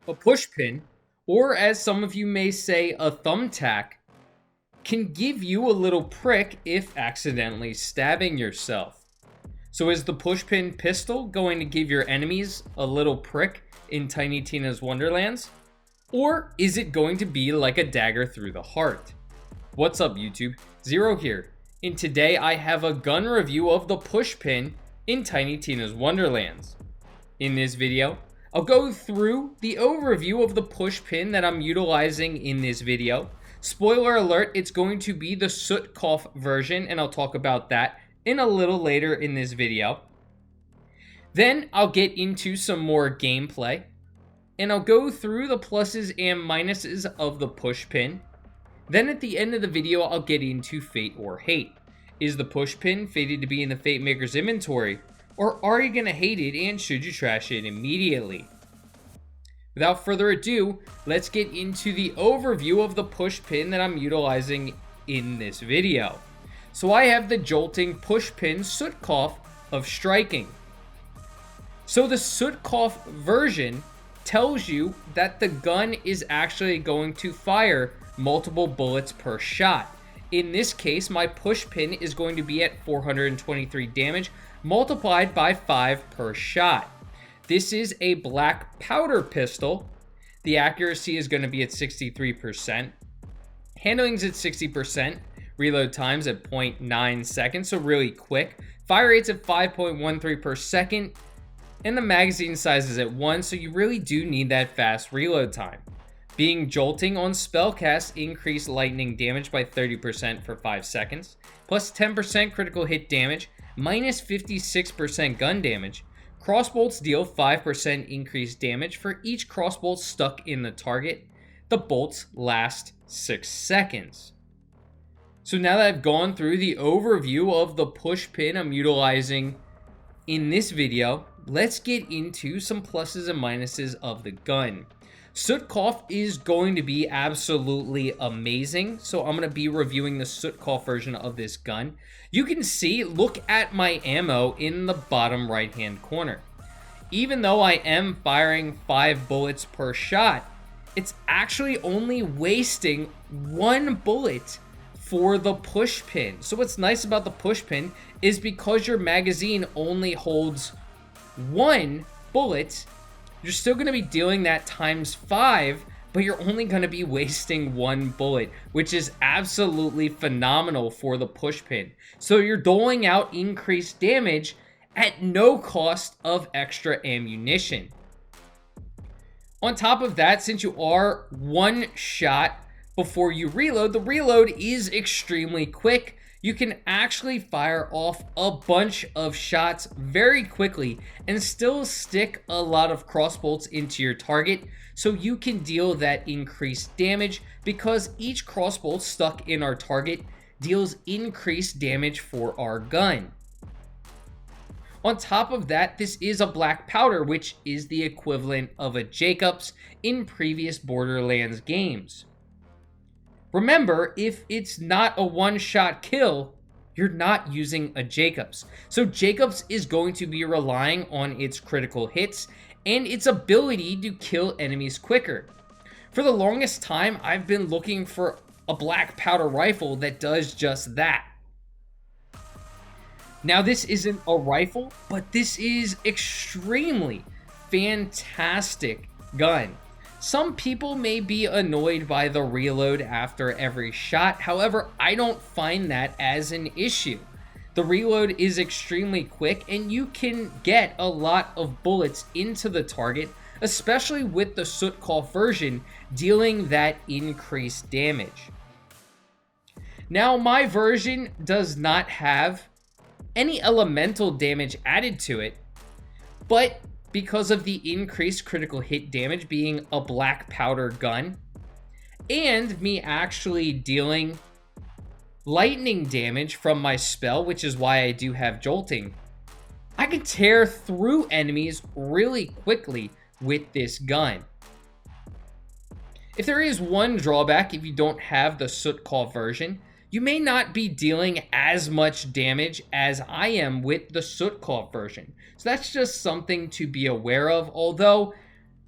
A pushpin, or as some of you may say, a thumbtack, can give you a little prick if accidentally stabbing yourself. So is the Pushpin Pistol going to give your enemies a little prick in Tiny Tina's Wonderlands? Or is it going to be like a dagger through the heart? What's up, YouTube? Zero here, and today I have a gun review of the Pushpin in Tiny Tina's Wonderlands. In this video, I'll go through the overview of the Pushpin that I'm utilizing in this video. Spoiler alert, it's going to be the Sootcough version, and I'll talk about that in a little later in this video. Then I'll get into some more gameplay, and I'll go through the pluses and minuses of the Pushpin. Then at the end of the video, I'll get into Fate or Hate. Is the Pushpin fated to be in the Fate Maker's inventory, or are you going to hate it and should you trash it immediately? Without further ado, let's get into the overview of the Pushpin that I'm utilizing in this video. So I have the Jolting Pushpin Sootcough of striking. So the Sootcough version tells you that the gun is actually going to fire multiple bullets per shot. In this case, my Pushpin is going to be at 423 damage multiplied by 5 per shot. This is a black powder pistol. The accuracy is going to be at 63%. Handling's at 60%. Reload time's at 0.9 seconds, so really quick. Fire rate's at 5.13 per second. And the magazine size is at 1, so you really do need that fast reload time. Being Jolting on spellcast, increase lightning damage by 30% for 5 seconds, plus 10% critical hit damage, minus 56% gun damage. Crossbolts deal 5% increased damage for each crossbolt stuck in the target. The bolts last 6 seconds. So now that I've gone through the overview of the Pushpin I'm utilizing in this video, let's get into some pluses and minuses of the gun. Sootcough is going to be absolutely amazing, so I'm going to be reviewing the Sootcough version of this gun. You can see, look at my ammo in the bottom right hand corner. Even though I am firing 5 bullets per shot, it's actually only wasting 1 bullet for the Pushpin. So what's nice about the Pushpin is because your magazine only holds 1 bullet, you're still going to be dealing that times 5, but you're only going to be wasting 1 bullet, which is absolutely phenomenal for the Pushpin. So you're doling out increased damage at no cost of extra ammunition. On top of that, since you are 1 shot before you reload, the reload is extremely quick. You can actually fire off a bunch of shots very quickly and still stick a lot of crossbolts into your target, so you can deal that increased damage because each crossbolt stuck in our target deals increased damage for our gun. On top of that, this is a black powder, which is the equivalent of a Jacobs in previous Borderlands games. Remember, if it's not a one-shot kill, you're not using a Jacobs. So Jacobs is going to be relying on its critical hits and its ability to kill enemies quicker. For the longest time, I've been looking for a black powder rifle that does just that. Now, this isn't a rifle, but this is extremely fantastic gun. Some people may be annoyed by the reload after every shot. However, I don't find that as an issue. The reload is extremely quick and you can get a lot of bullets into the target, especially with the Sootcough version dealing that increased damage. Now, my version does not have any elemental damage added to it, but because of the increased critical hit damage being a black powder gun, and me actually dealing lightning damage from my spell, which is why I do have Jolting, I can tear through enemies really quickly with this gun. If there is one drawback if you don't have the Sootcough version, you may not be dealing as much damage as I am with the Sootcough version. So that's just something to be aware of, although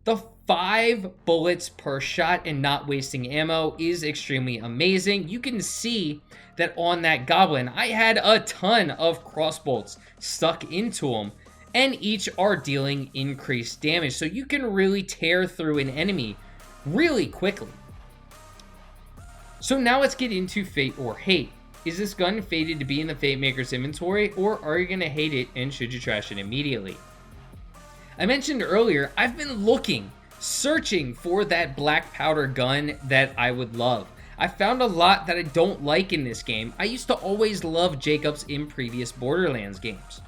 The 5 bullets per shot and not wasting ammo is extremely amazing. You can see that on that goblin, I had a ton of crossbolts stuck into him, and each are dealing increased damage. So you can really tear through an enemy really quickly. So now let's get into Fate or Hate. Is this gun fated to be in the Fate Maker's inventory, or are you going to hate it and should you trash it immediately? I mentioned earlier, I've been searching for that black powder gun that I would love. I found a lot that I don't like in this game. I used to always love Jacobs in previous Borderlands games.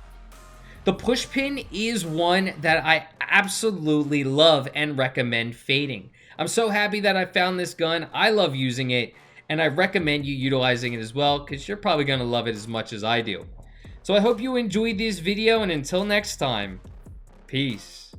The Pushpin is one that I absolutely love and recommend fading. I'm so happy that I found this gun. I love using it, and I recommend you utilizing it as well, because you're probably going to love it as much as I do. So I hope you enjoyed this video, and until next time, peace.